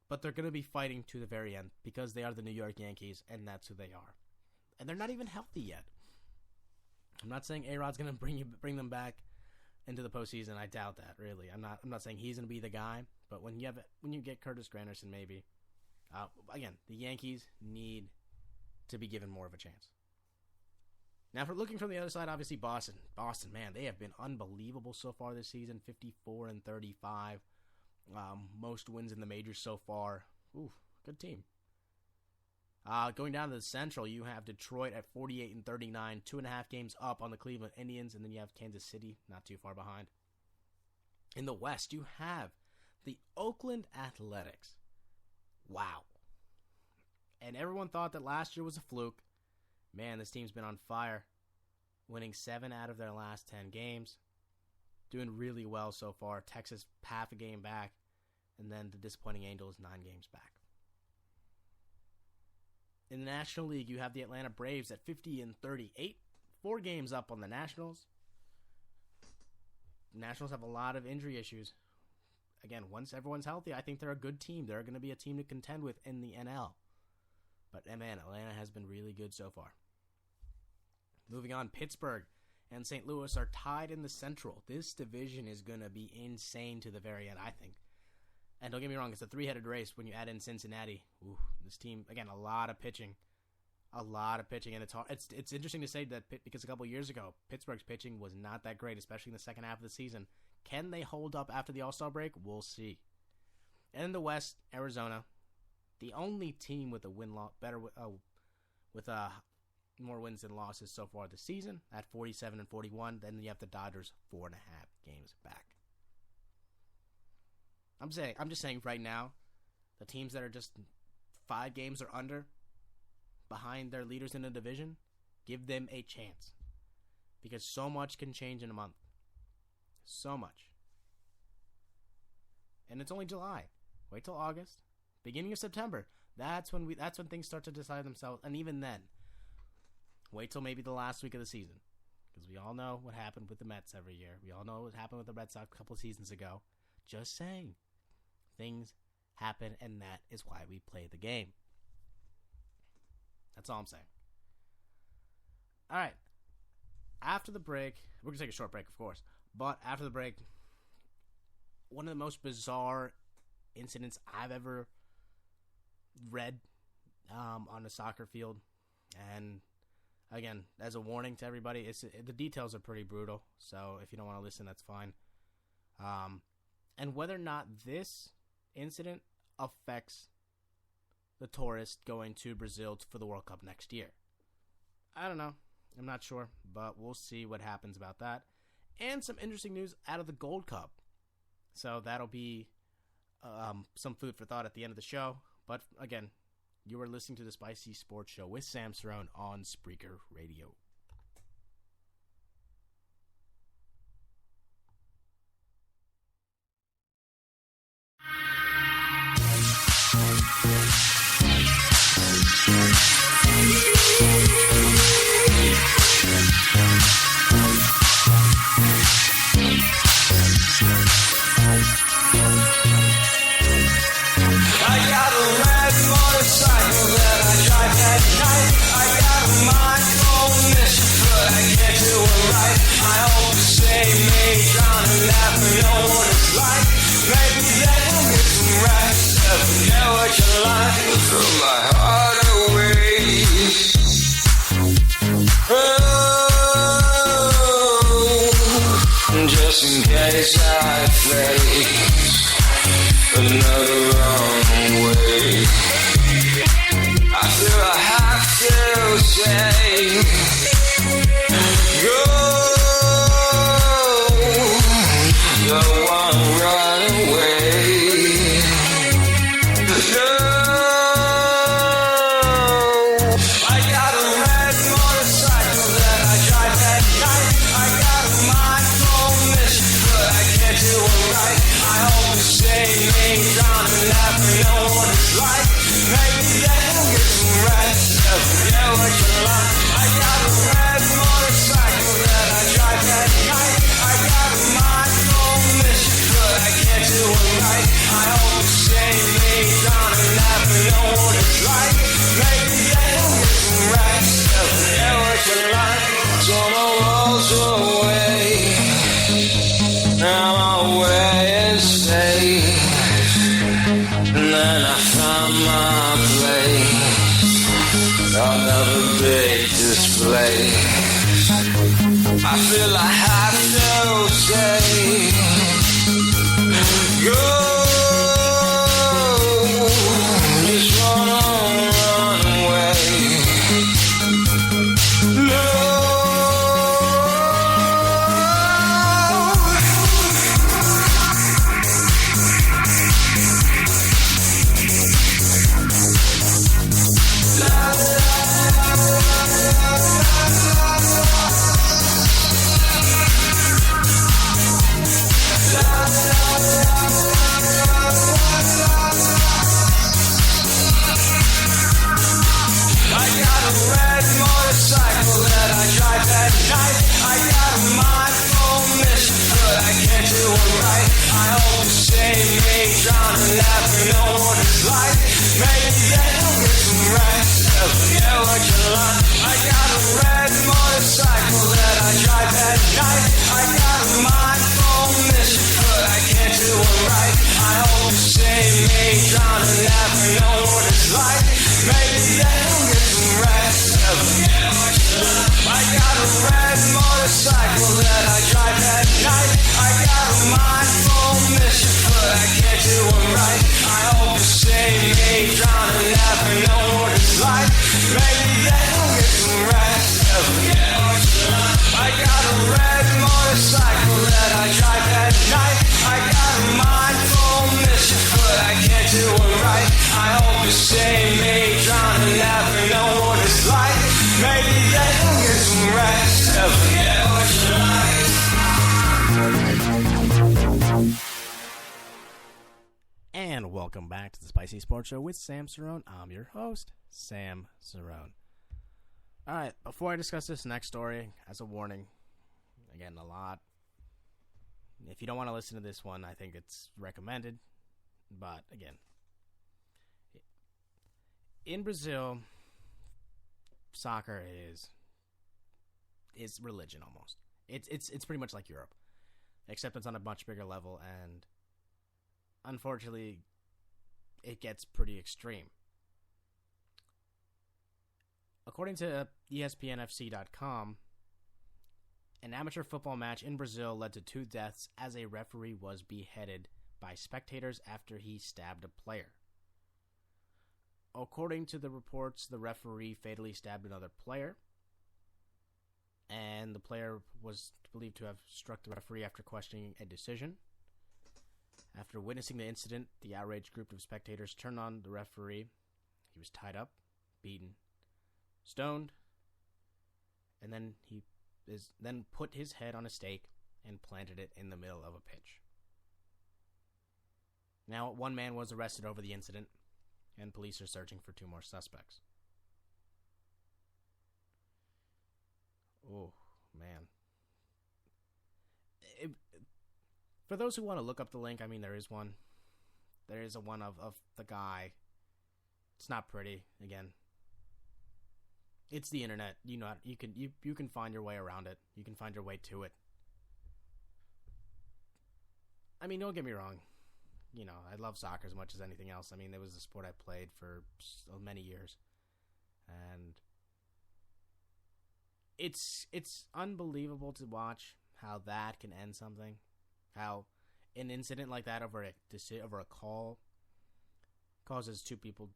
but they're going to be fighting to the very end because they are the New York Yankees, and that's who they are. And they're not even healthy yet. I'm not saying A-Rod's going to bring them back into the postseason. I doubt that, really. I'm not saying he's going to be the guy, but when you get Curtis Granderson, maybe. Again, the Yankees need to be given more of a chance. Now, if we're looking from the other side, obviously Boston. Boston, man, they have been unbelievable so far this season. 54-35, most wins in the majors so far. Ooh, good team. Going down to the Central, you have Detroit at 48-39, 2.5 games up on the Cleveland Indians, and then you have Kansas City not too far behind. In the West, you have the Oakland Athletics. Wow. And everyone thought that last year was a fluke. Man, this team's been on fire, winning 7 out of their last 10 games, doing really well so far. Texas half a game back, and then the disappointing Angels 9 games back. In the National League, you have the Atlanta Braves at 50-38, 4 games up on the Nationals. The Nationals have a lot of injury issues. Again, once everyone's healthy, I think they're a good team. They're going to be a team to contend with in the NL. But, man, Atlanta has been really good so far. Moving on, Pittsburgh and St. Louis are tied in the Central. This division is going to be insane to the very end, I think. And don't get me wrong, it's a 3-headed race when you add in Cincinnati. Ooh, this team, again, a lot of pitching. And it's hard. It's interesting to say that because a couple years ago, Pittsburgh's pitching was not that great, especially in the second half of the season. Can they hold up after the All-Star break? We'll see. And in the West, Arizona, the only team with a more wins than losses so far this season at 47-41. Then you have the Dodgers 4.5 games back. I'm just saying right now, the teams that are just 5 games or under behind their leaders in the division, give them a chance. Because so much can change in a month. So much. And it's only July. Wait till August. Beginning of September. That's when things start to decide themselves. And even then, wait till maybe the last week of the season. Because we all know what happened with the Mets every year. We all know what happened with the Red Sox a couple of seasons ago. Just saying. Things happen, and that is why we play the game. That's all I'm saying. All right. After the break, we're going to take a short break, of course. But after the break, one of the most bizarre incidents I've ever read on a soccer field. And again, as a warning to everybody, the details are pretty brutal. So if you don't want to listen, that's fine. And whether or not this incident affects the tourists going to Brazil for the World Cup next year. I don't know. I'm not sure, but we'll see what happens about that. And some interesting news out of the Gold Cup. So that'll be some food for thought at the end of the show. But again, you are listening to the Spicy Sports Show with Sam Cerrone on Spreaker Radio. Just in case I face another wrong way, I feel I have to say, go, don't wanna run away, no, I got a red motorcycle that I drive at night, I got a mind mission, but I can't do it right. I hope to save me, drowning when I found my place on the big display. I feel I have to say, go, just run on, run away. No. And welcome back to the Spicy Sports Show with Sam Cerrone. I'm your host, Sam Cerrone. Alright, before I discuss this next story, as a warning, again, a lot. If you don't want to listen to this one, I think it's recommended. But, again, in Brazil, soccer is religion almost. It's pretty much like Europe, except it's on a much bigger level, and unfortunately, it gets pretty extreme. According to ESPNFC.com, an amateur football match in Brazil led to 2 deaths as a referee was beheaded by spectators after he stabbed a player. According to the reports, the referee fatally stabbed another player, and the player was believed to have struck the referee after questioning a decision. After witnessing the incident, the outraged group of spectators turned on the referee. He was tied up, beaten, stoned, and then he put his head on a stake and planted it in the middle of a pitch. Now, 1 man was arrested over the incident, and police are searching for 2 more suspects. Oh, man. For those who want to look up the link, I mean, there is one. There is a one of the guy. It's not pretty, again. It's the internet. You know, you can find your way around it. You can find your way to it. I mean, don't get me wrong. You know, I love soccer as much as anything else. I mean, it was a sport I played for so many years. And it's unbelievable to watch how that can end something. How an incident like that over a call causes 2 people's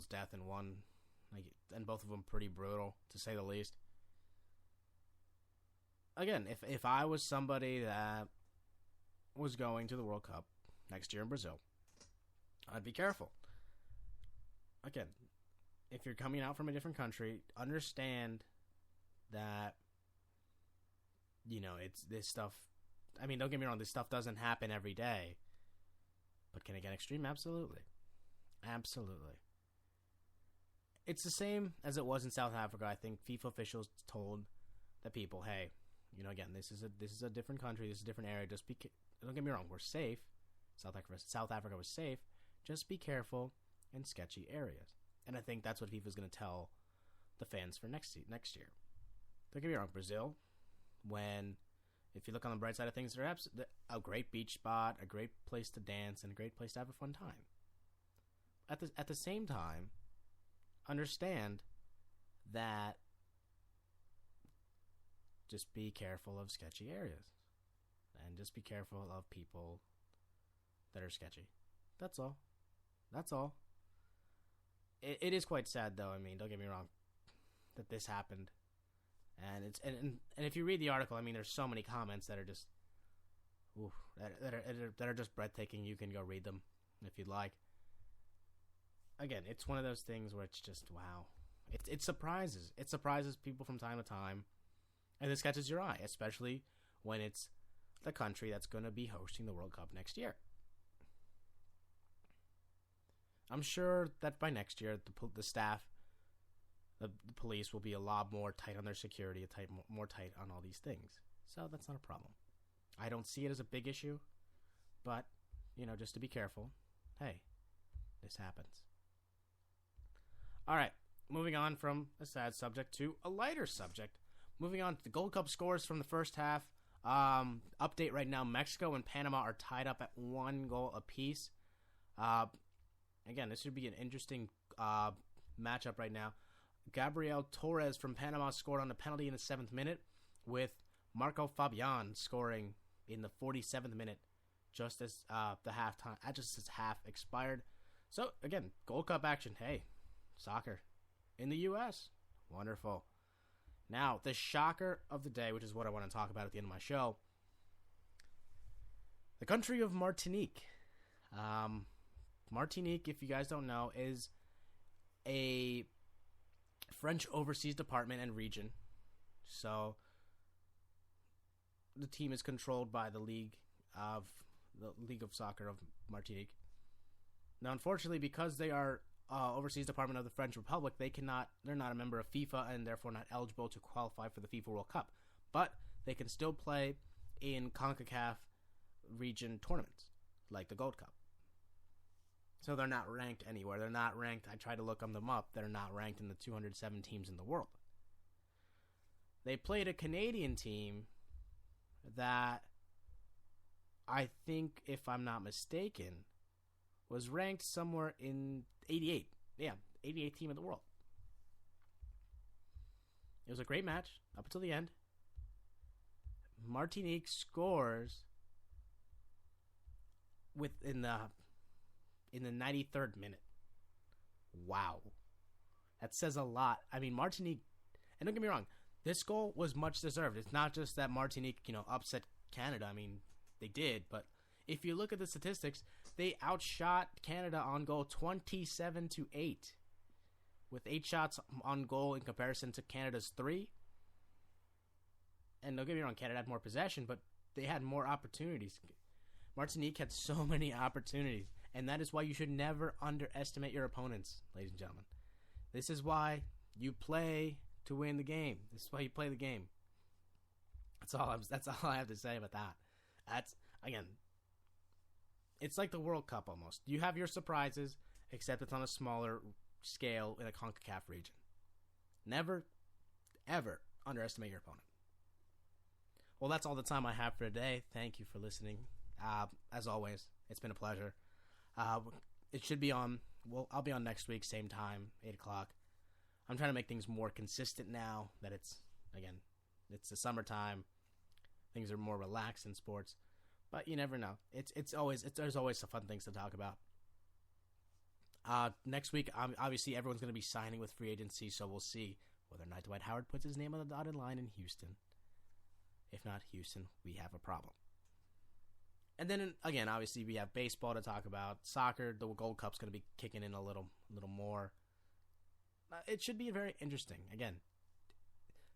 death, and both of them pretty brutal, to say the least. Again, if I was somebody that was going to the World Cup next year in Brazil, I'd be careful. Again, if you're coming out from a different country, understand that, you know, it's this stuff. I mean, don't get me wrong, this stuff doesn't happen every day. But can it get extreme? Absolutely. Absolutely. It's the same as it was in South Africa. I think FIFA officials told the people, hey, you know, again, this is a different country, this is a different area. Don't get me wrong, we're safe. South Africa was safe. Just be careful in sketchy areas. And I think that's what FIFA is going to tell the fans for next year. Don't get me wrong, Brazil, if you look on the bright side of things, they're a great beach spot, a great place to dance, and a great place to have a fun time. at the same time, understand that just be careful of sketchy areas. And just be careful of people that are sketchy. That's all. That's all. It is quite sad, though. I mean, don't get me wrong, that this happened. And it's and if you read the article, I mean, there's so many comments that are just, that are just breathtaking. You can go read them if you'd like. Again, it's one of those things where it's just wow. It surprises. It surprises people from time to time, and this catches your eye, especially when it's the country that's going to be hosting the World Cup next year. I'm sure that by next year, the staff, the police will be a lot more tight on their security, more tight on all these things. So that's not a problem. I don't see it as a big issue, but, just to be careful. Hey, this happens. All right, moving on from a sad subject to a lighter subject. Moving on to the Gold Cup scores from the first half. Update right now, Mexico and Panama are tied up at 1 goal apiece. Again, this should be an interesting matchup right now. Gabriel Torres from Panama scored on a penalty in the 7th minute, with Marco Fabian scoring in the 47th minute, just as just as half expired. So again, Gold Cup action. Hey, soccer in the U.S. Wonderful. Now, the shocker of the day, which is what I want to talk about at the end of my show. The country of Martinique. Martinique, if you guys don't know, is a French overseas department and region. So, the team is controlled by the League of Soccer of Martinique. Now, unfortunately, because they are overseas department of the French Republic, they're not a member of FIFA and therefore not eligible to qualify for the FIFA World Cup. But they can still play in CONCACAF region tournaments, like the Gold Cup. So they're not ranked anywhere. They're not ranked. I tried to look them up. They're not ranked in the 207 teams in the world. They played a Canadian team that I think, if I'm not mistaken, was ranked somewhere in 88. Yeah, 88th team in the world. It was a great match up until the end. Martinique scores in the 93rd minute. Wow. That says a lot. I mean, Martinique, and don't get me wrong, this goal was much deserved. It's not just that Martinique, upset Canada. I mean, they did, but if you look at the statistics, they outshot Canada on goal 27-8, with 8 shots on goal in comparison to Canada's 3. And don't get me wrong, Canada had more possession, but they had more opportunities. Martinique had so many opportunities, and that is why you should never underestimate your opponents, ladies and gentlemen. This is why you play to win the game. This is why you play the game. That's all I have to say about that. That's, again, it's like the World Cup almost. You have your surprises, except it's on a smaller scale in a CONCACAF region. Never, ever underestimate your opponent. Well, that's all the time I have for today. Thank you for listening. As always, it's been a pleasure. It should be on, I'll be on next week, same time, 8 o'clock. I'm trying to make things more consistent now that it's the summertime. Things are more relaxed in sports. But you never know. There's always some fun things to talk about. Next week, obviously, everyone's going to be signing with free agency, so we'll see whether or not Dwight Howard puts his name on the dotted line in Houston. If not Houston, we have a problem. And then, again, obviously, we have baseball to talk about. Soccer, the Gold Cup's going to be kicking in a little more. It should be very interesting. Again,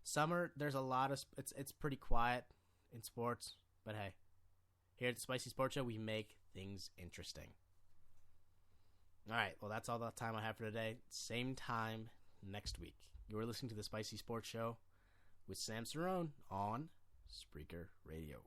summer, there's a lot of... It's pretty quiet in sports, but hey. Here at the Spicy Sports Show, we make things interesting. All right, well, that's all the time I have for today. Same time next week. You are listening to the Spicy Sports Show with Sam Cerrone on Spreaker Radio.